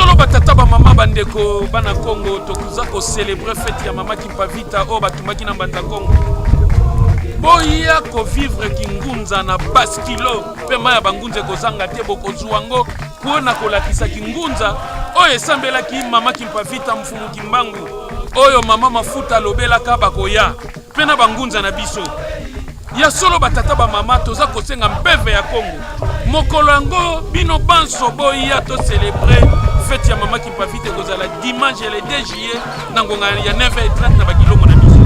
solo batata ba mama bandeko bana Congo tokuza ko célébrer fête ya mama Kimpavita o batumaki na mbanda Congo. Boya ko vivre kingunza na baskilo pe maya bangunze kozanga te bokozwango kuona kolakisa kingunza oyo esambelaki mama Kimpavita mfumu Kimbangu oyo mama mafuta lobelaka bakoya pe na bangunza na biso. Ya solo batata ba mama toza kosenga mpeve ya Congo. Mokolo yango bino banso boya to célébrer fête ya mama Kimpavita kozala dimanche le 2 juillet na ngonga ya 9h30 na bakilongo na biso.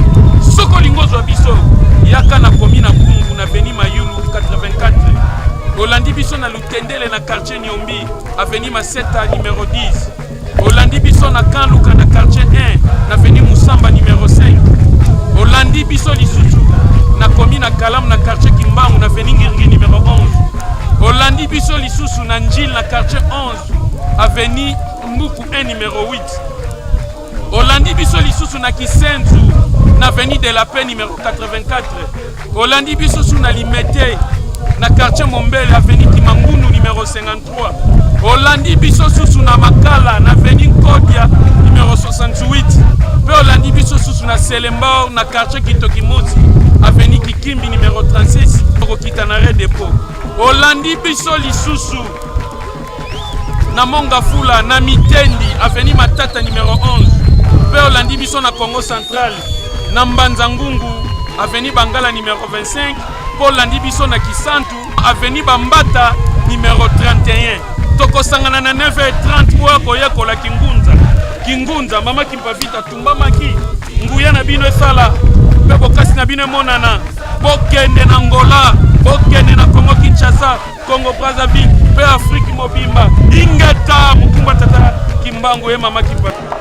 Soko lingozwa biso yaka na komi na Kungu na Avenue Mayulu 84. Olandi biso na Lutendele na quartier Nyombi Avenue Maseta numéro 10. Olandi biso na Kanluka na quartier 1 na Avenue Musamba numéro 5. Olandi biso lisusu na komi na Kalam na quartier Kimbangu na Avenue Ngirgi numéro 11. Olandi biso lisusu na Njil na quartier 11 Avenue Mbuku 1 numéro 8. Olandi biso lisusu na Kisenzu na Avenue de la Paix numéro 84. Olandi biso su na Limete na quartier Mombele Avenue Kimangunu numéro 53. Olandi biso susu na Makala na Avenue Kodia numéro 68. Pe olandi biso susu na Selembao na quartier Kitokimoti Avenue Kikimbi numéro 36 okita na Red Depot. Olandi biso lisusu na Mongafula na Mitendi Avenue Matata numéro 11. Pe olandi biso na Congo Central na Mbanza Ngungu Avenue Bangala numéro 25. Paul landi biso na Kisantu Avenue Bambata numéro 31. Toko sangana na 9h30 kwa koya kola Kingunza mama Kimpavita tumba maki nguya na bino sala pe bokasi na bino monana bokende na Angola bokende na Congo Kinshasa Congo Brazzaville pe Afrique mobimba ingeta mukumba tata Kimbangu ye mama Kimpavita.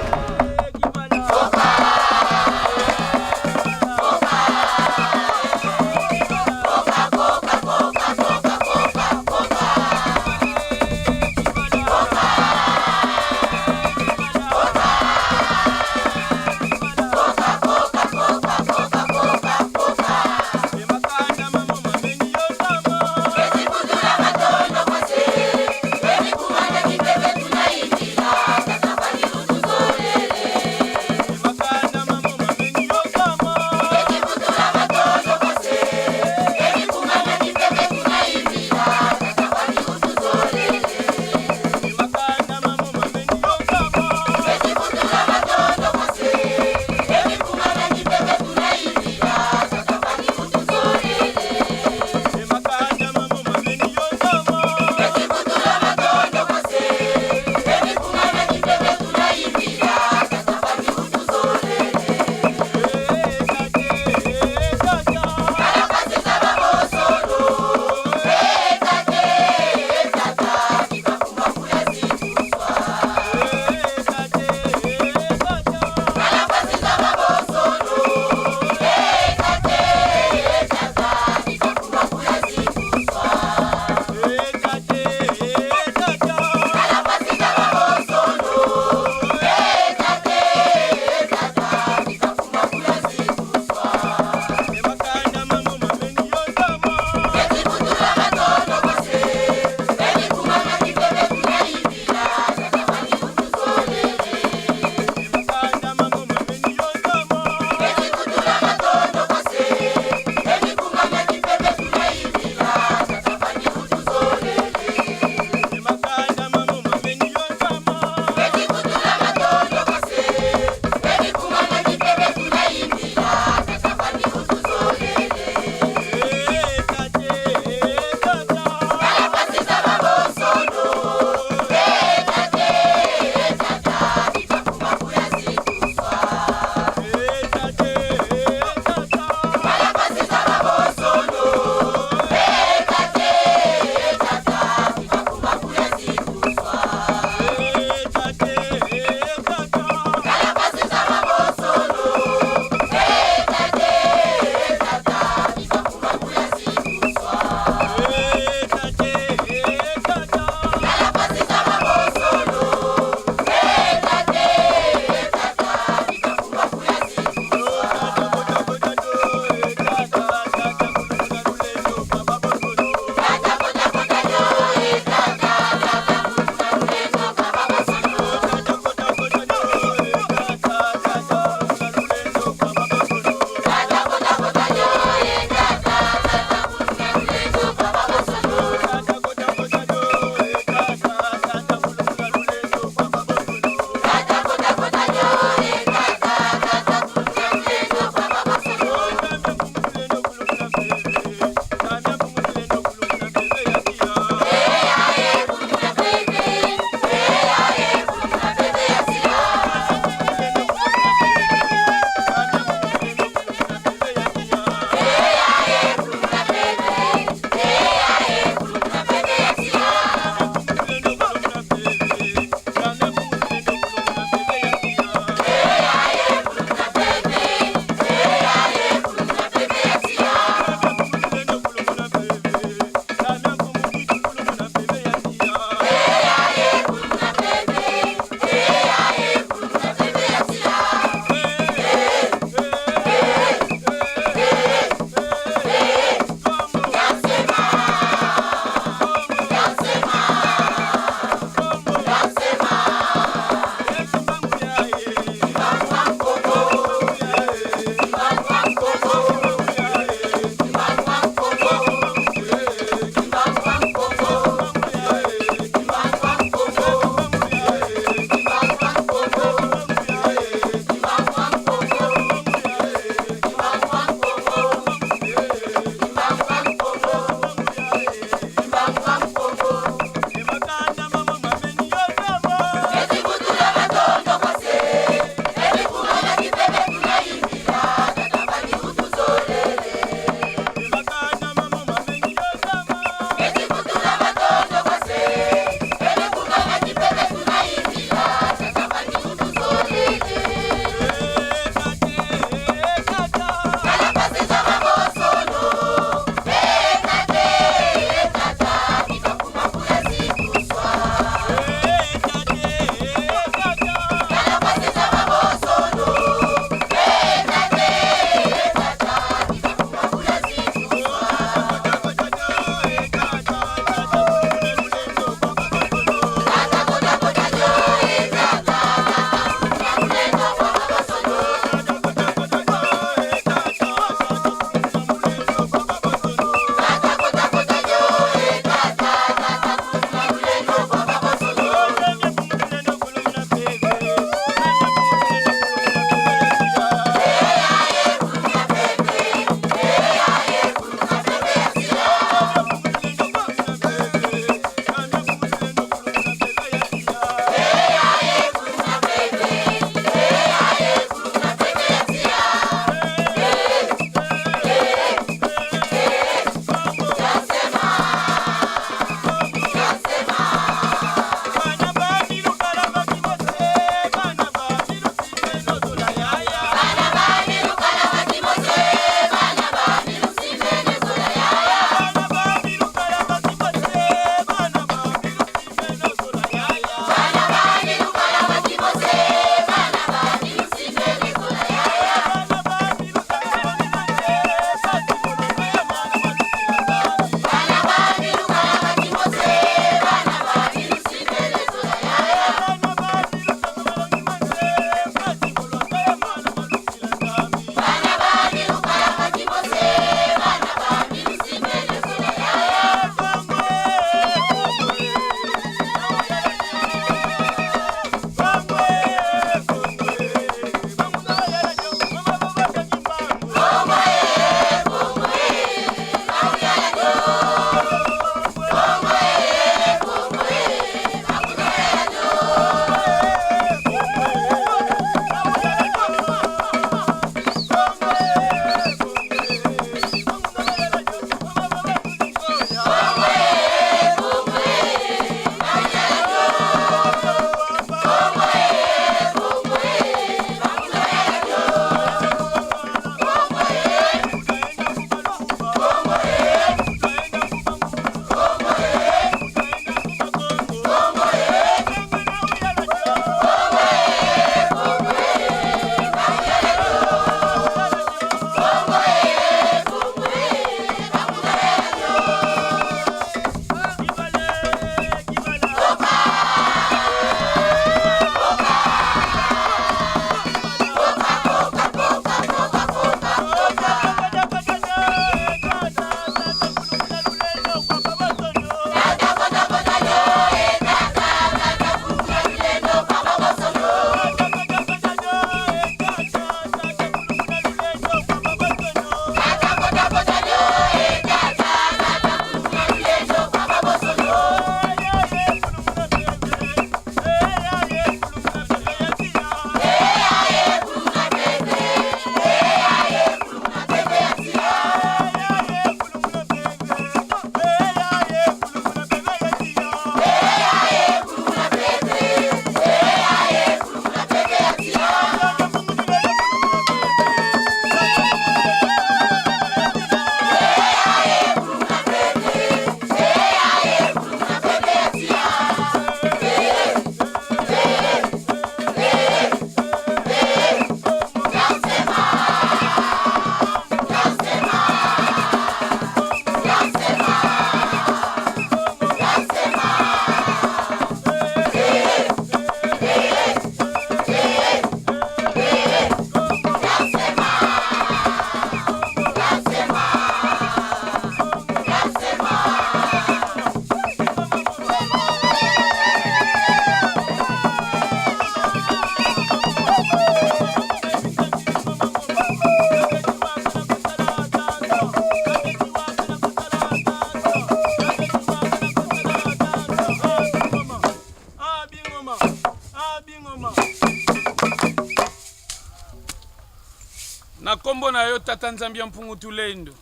Na kombo na yo tata nzambi mpungu tulendo.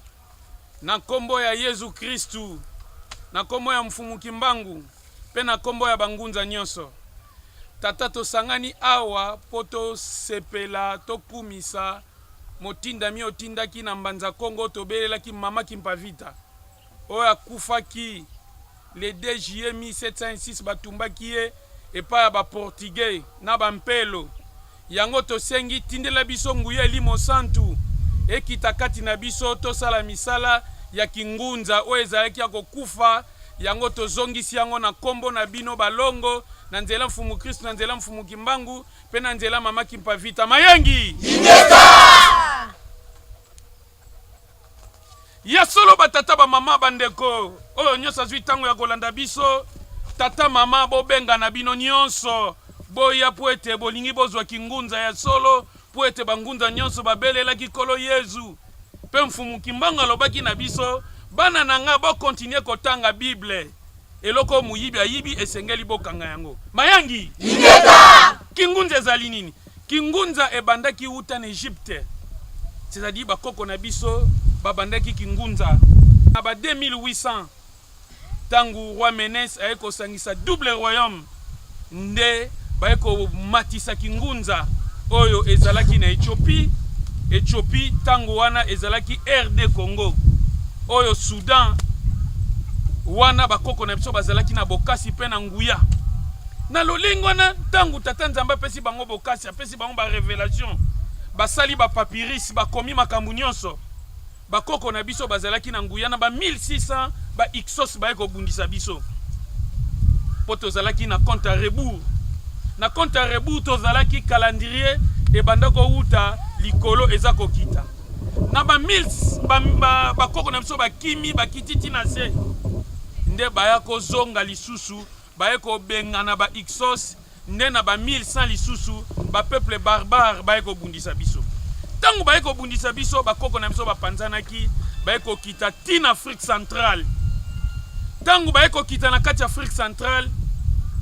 Na kombo ya Yesu Kristu. Na kombo ya mfumu kimbangu. Pe na kombo ya bangunza nyonso. Tata tosangani awa poto sepela tokumisa motinda mi otindaki na mbanza Kongo tobelelaki mama Kimpavita. Oya kufaki le 2 juillet 1706 batumbaki ye epa ya ba portugais na bampelo. Yango tosengi tindela biso nguya limo santu ekita kati na biso tosala misala ya kingunza oyo ezalaki ya kokufa. Yango tozongisi yango na kombo na bino balongo na nzela mfumu Kristo na nzela mfumu kimbangu pe na nzela mama Kimpavita mayangi Ingeka ya solo batata ba mama bandeko oyo nyonso azwi tango ya kolanda biso tata mama bobenga na bino nyonso boya po ete bolingi bozwa kingunza ya solo po ete bangunza nyonso babelelaki kolo Yesu pe mfumu kimbangu alobaki na biso bana nanga bo continuer kotanga Bible eloko muyibi ayibi esengeli bokanga yango mayangi Ingeka kingunza ezali nini kingunza ebandaki uta na Egypte c'est-à-dire bakoko na biso babandaki kingunza na ba 2800 tangu roi Menes ayeko sangisa double royaume nde bayeko matisa kingunza oyo ezalaki na Ethiopie tangu wana ezalaki RD Congo oyo Sudan wana bakoko na biso bazalaki na bokasi pe na nguya na lolingo na tangu tata nzamba pesi bango bokasi apesi bango ba révélation basali ba papyrus bakomi makambu nyonso bakoko na biso bazalaki na nguya na ba 1600 ba Ixos bayeko bundisa biso poto zalaki na compte à rebours na compte à rebours tozalaki calendrier e bandako uta likolo ezako kita na ba 1000 bakoko na biso bakimi bakititi na se nde bayako zonga lisusu bayeko benga na ba Ixos nde na ba 1100 lisusu ba peuple barbare bayeko bundisa biso tangu bayeko bundisa biso bakoko na biso bapanzanaki bayeko kita tina Afrique centrale tangu bayeko kita na kati Afrique centrale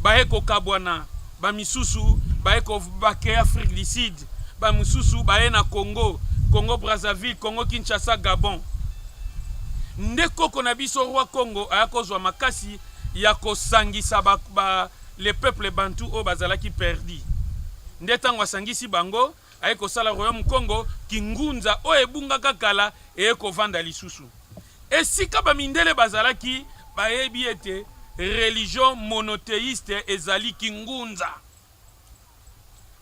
bayeko kabwana ba misusu bayeko bake Afrique du Sud ba misusu baye na Congo Brazzaville Congo Kinshasa Gabon nde koko na biso roi Congo ayakozwa makasi ya kosangisa le peuple bantu o bazalaki perdi nde tango asangisi bango ayeko sala royaume Congo kingunza o ebungaka kala eyeko vanda lisusu esika bamindele bazalaki bayebi ete religion monothéiste ezali kingunza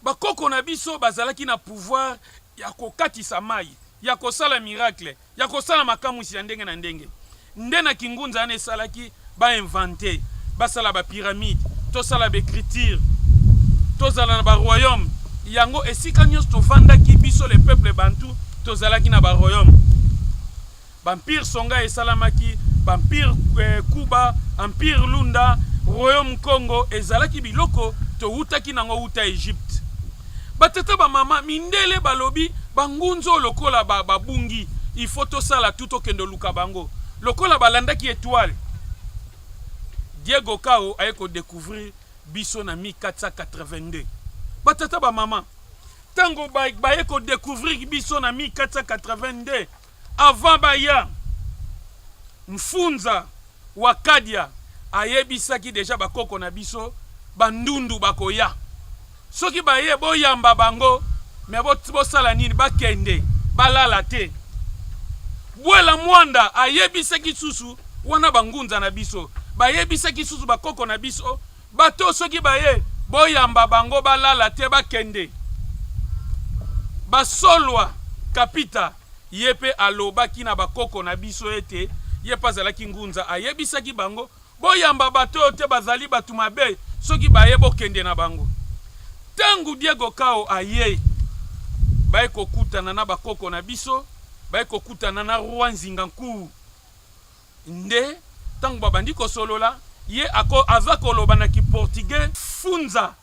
bakoko na biso bazalaki na pouvoir ya kokatisa mai ya kosala miracle ya kosala makamusi ya ndenge na ndenge nde na kingunza ane salaki ba inventer basala ba pyramide tosala ba écriture tozala na ba royaume yango esika nyonso tovandaki biso le peuple bantu tozalaki na ba royaume Empire Songa esalamaki Empire Kuba Empire Lunda royaume Congo ezalaki biloko to utaki nango uta Egypte batata ba mama mindele balobi bangunzo lokola babungi il faut tosala tout okendo luka bango lokola balandaki étoile Diego Kao ayeko découvrir biso na 1482 batata ba mama tango bayeko découvrir biso na 1482 avant baya mfunza wakadia ayebisaki deja bakoko na biso bandundu bakoya soki baye boyamba bango me bosala nini bakende balala te bwela mwanda ayebisaki susu wana bangunza na biso bayebisaki susu bakoko na biso bato soki baye boyamba bango balala te bakende basolwa kapita yepe alobaki na bakoko na biso ete yepa zalaki ngunza ayebisaki bango boyamba bato te bazali batu mabe soki baye bokende na bango tangu Diego Kao aye bayeko kutana na bakoko na biso bayeko kutana na roi Nzinga Nkuu nde tangu babandi kosolola ye aza koloba na kiportugais funza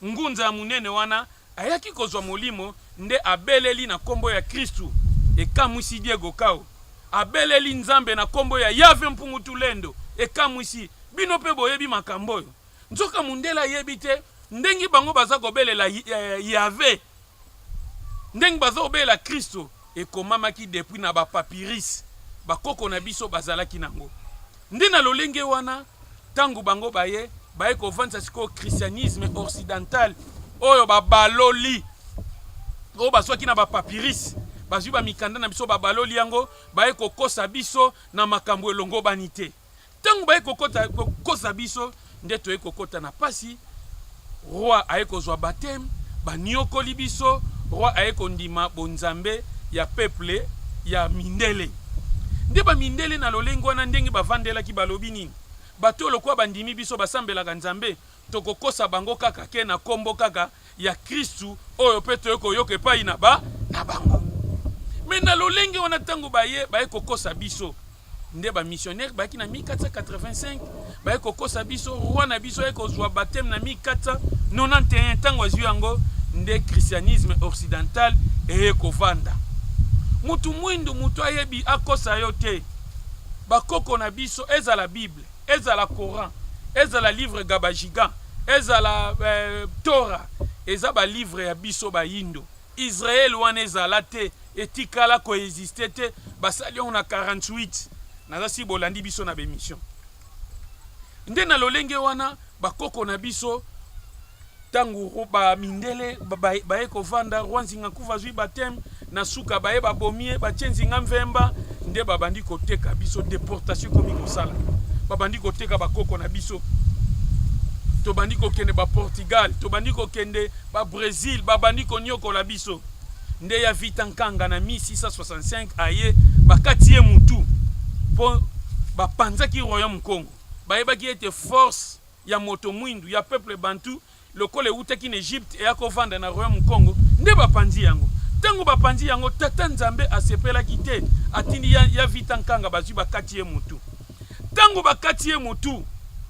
ngunza ya munene wana ayaki kozwa molimo nde abeleli na kombo ya Kristu ekamwisi Diego Kao abeleli nzambe na kombo ya Yave mpungu tulendo ekamwisi bino pe boyebi makambo oyo nzoka mundela yebi te ndengi bango baza kobelela Yave ndengi baza kobelela Kristo ekomamaki depuis na papyrus bakoko na biso bazalaki nango. Nde na lolenge wana tangu bango baye kovandisa siko christianisme occidental oyo babaloli oyo bazwaki na papyrus bazwi bamikanda na biso babaloli yango kokosa biso na makambo elongo bani te. Tangu kokosa biso nde toye kokota na pasi. Roi aye kozwa baptême baniokoli biso, roi aye kondima bonzambe ya peuple ya mindele. Nde ba mindele na lolengo wana ndenge bavandelaki balobi nini bato lokwa bandimi biso basambelaka nzambe tokokosa bango kaka ke na kombo kaka ya Kristu oyo pe toyoka epai na bango. Mais na lolenge wana tango baye kokosa biso nde ba missionnaire baki na 1485 baye kokosa biso, roi na biso aye kozwa baptême na 1491 tango azwi yango nde christianisme occidental eye kovanda. Mutu mwindu mutu ayebi akosa yo te. Bakoko na biso ezala Bible, ezala Coran, ezala livre Gabajiga, ezala Torah, ezaba livre ya biso ba yindo. Israël wana ezala te, etikala koexiste te, basali on a 48. Naza si bolandi biso na bemission. Nde na lolenge wana bakoko na biso tangu ba mindele baye kovanda rwanzinga kuva zwi baptême na suka baye babomie bachenzinga mvemba nde babandi koteka biso déportation komi kosala. Babandi koteka bakoko na biso. Tobandi kokende ba Portugal, tobandi kokende ba Brésil, babandi konyokola biso. Nde ya vitankanga na 1665 aye bakatie mutu po bapanzaki royaume Congo. Bayebaki ete force ya moto mwindu ya peuple bantu lokole utaki na Egypte e akovanda na royaume Congo nde bapanzi yango. Tango bapanzi yango tata nzambe asepelaki te atindi ya vitankanga bazwi bakati ye mutu. Tango bakati ye mutu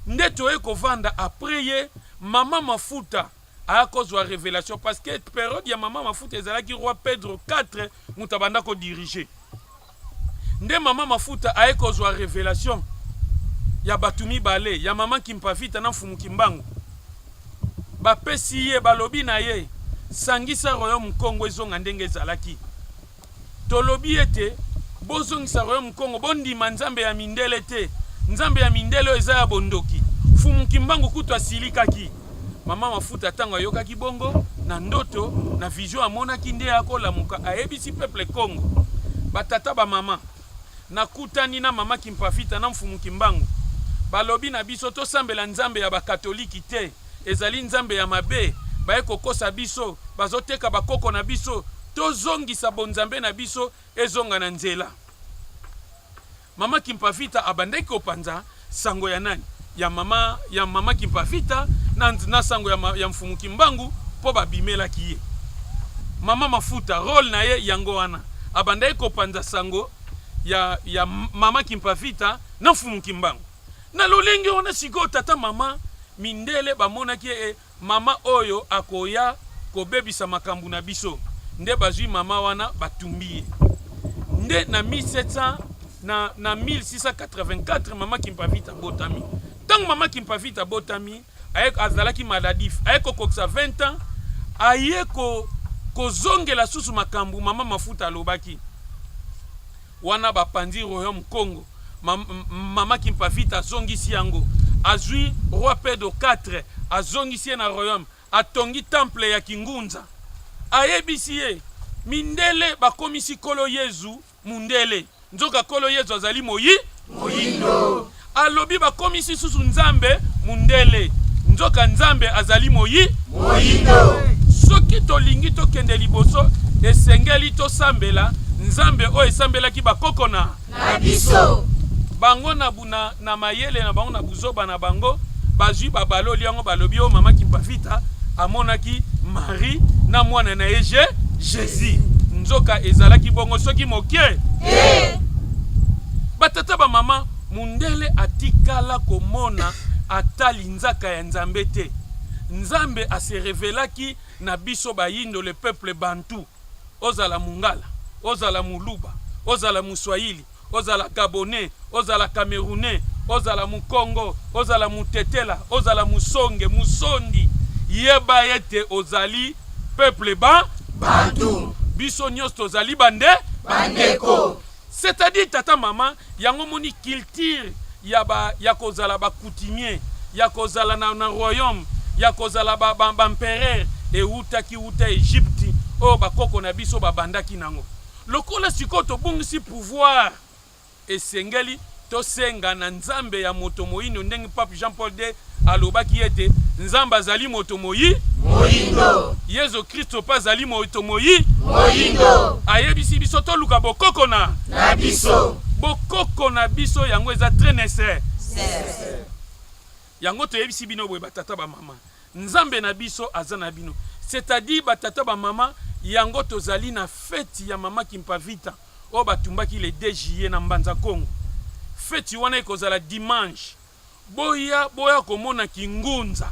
nde toye kovanda après ye mama mafuta akozwa révélation parce que période ya mama mafuta ezalaki roi Pedro 4 mutabanda ko diriger. Nde mama mafuta aye kozwa révélation ya batumi bale ya mama Kimpavita na mfumu Kimbangu. Bapesi ye balobi na ye sangisa royaume Congo ezonga ndenge ezalaki. Tolobi ete bozongisa royaume Congo bondima nzambe ya mindele te. Nzambe ya mindele eza ya bondoki. Mfumu Kimbangu kutu asilikaki. Mama mafuta tango ayokaki bongo na ndoto na vision amonaki nde akolamuka ayebisi peuple Congo. Batata ba mama nakutani na mama Kimpavita na mfumu Kimbangu. Balobi na biso to sambela nzambe ya bakatoliki te. Ezali nzambe ya mabe baye kokosa biso bazoteka bakoko na biso tozongisa bonzambe na biso ezonga na nzela. Mama Kimpavita abandaki kopanza sango ya nani ya mama Kimpavita na sango ya mfumu Kimbangu po babimela kiye. Mama mafuta role na ye yango wana abandaki kopanza sango ya mama Kimpavita na mfumu Kimbangu. Na lolenge wana siko tata mama mindele bamonaki mama oyo akoya kobebisa makambu na biso nde bazwi mama wana batumbiye. Nde na 1700 na 1684 mama Kimpavita botami. Tango mama Kimpavita botami aye azalaki maladif aye kokokisa 20 ans aye kozongela susu makambu mama mafuta alobaki wana bapanzi royaume Congo. Mama Kimpavita zongisi yango azwi roi Pedro 4 azongisi na royaume atongi temple ya Kingunza ayebisi ye mindele bakomisi kolo Yezu mundele nzoka kolo Yezu azali moyindo alobi bakomisi susu nzambe mundele nzoka nzambe azali moyindo. Soki tolingi tokende liboso esengeli tosambela nzambe o esambelaki bakoko na biso bango na mayele na bango na buzoba na bango bazwi babaloli yango balobi o mama Kimpavita amonaki Marie na mwana na ye Jésus nzoka ezalaki bongo soki mokie batata ba mama mundele atikala komona atali nzaka ya nzambe te. Nzambe ase revelaki na biso bayindo le peuple bantu ozala mungala ozala muluba ozala muswahili ozala gabonais ozala camerounais ozala mukongo ozala mutetela ozala musonge musondi yeba ete ozali peuple bantu biso nyos tozali bandeko. C'est-à-dire tata mama yango moni culture ya kozala ba coutumier ya kozala na royaume ya kozala ba empereur et uta Egypte o ba koko na biso ba bandaki nango lokola siko to bungisi pouvoir esengeli to senga na nzambe ya moto moyindo ndenge Pape Jean-Paul II alobaki ete nzambe azali moto moyindo Yesu Kristo pa azali moto moyindo ayebisi biso to luka bokoko na biso bokoko na biso yango eza très nécessaire yango to yebisi bino boye batata ba mama nzambe na biso azana bino c'est-à-dire batata ba mama yango tozali na fête ya mama Kimpavita o batumbaki le 2 juillet na Mbanza Congo fête wana ekozala dimanche boya komona kingunza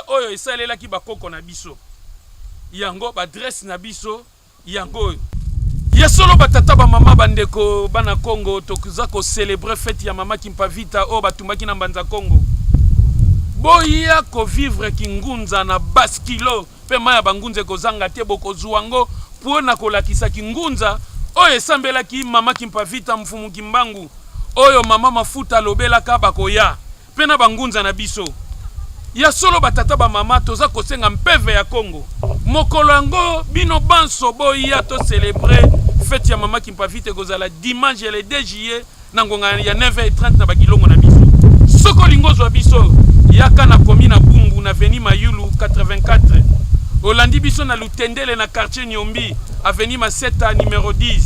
oyo esalelaki bakoko na biso yango ba adresse na biso yango yesolo batata ba mama bandeko bana Congo tokuza ko célébrer fête ya mama Kimpavita o batumbaki na Mbanza Congo boya ko vivre kingunza na baskilo pe maya bangunze kozanga te bokozwango pona kolakisa kingunza oyo esambelaki mama Kimpavita mfumu Kimbangu oyo mama mafuta lobelaka bakoya pena bangunza na biso ya solo batata ba mama toza kosenga mpeve ya Congo mokolo yango bino banso boya to célébrer fête ya mama Kimpavita kozala dimanche le 2 juillet na ngonga ya 9h30 na bakilongo na biso soko lingozwa biso yaka na komi na Bumbu na Avenue Mayulu 84 Olandi biso na Lutendele na quartier Nyombi Avenue Maseta numéro 10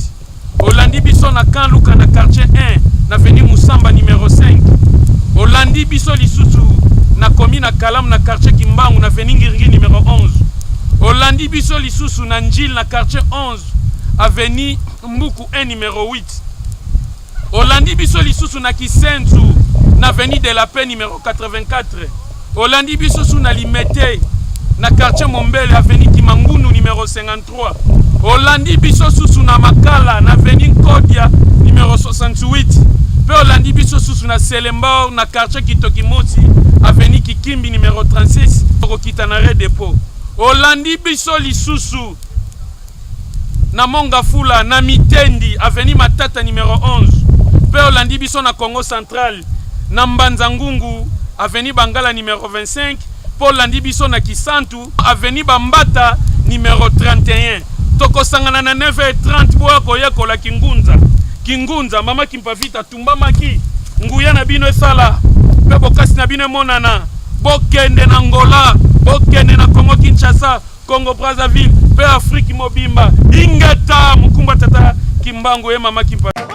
Olandi biso na Kanluka na quartier 1 na Avenue Musamba numéro 5 Olandi biso lisusu na komi na Kalam na quartier Kimbangu na Avenue Ngirngi numéro 11 Olandi biso lisusu na Njil na quartier 11 Avenue Mbuku 1 numéro 8 Olandi biso lisusu na Kisenzu na Avenue de la Paix numéro 84 Olandi biso su na Limete na quartier Mombele Avenue Kimangunu numéro 53 Olandi biso susu na Makala na Avenue Kodia numéro 68 pe Olandi biso susu na Selembao na quartier Kitokimosi Avenue Kikimbi numéro 36 okita na Red Depot Olandi biso lisusu na Mongafula na Mitendi Avenue Matata numéro 11 pe Olandi biso na Congo Central na Mbanza Ngungu Avenue Bangala numéro 25 Paul Landi biso na Kisantu Avenue Bambata numéro 31 toko sangana na 9h30 boya koya kola kingunza mama Kimpavita tumbamaki nguya na bino esala pe bokasi na bino monana bokende na Angola bokende na Congo Kinshasa Congo Brazzaville pe Afrique mobimba ingeta mukumba tata Kimbangu e mama Kimpavita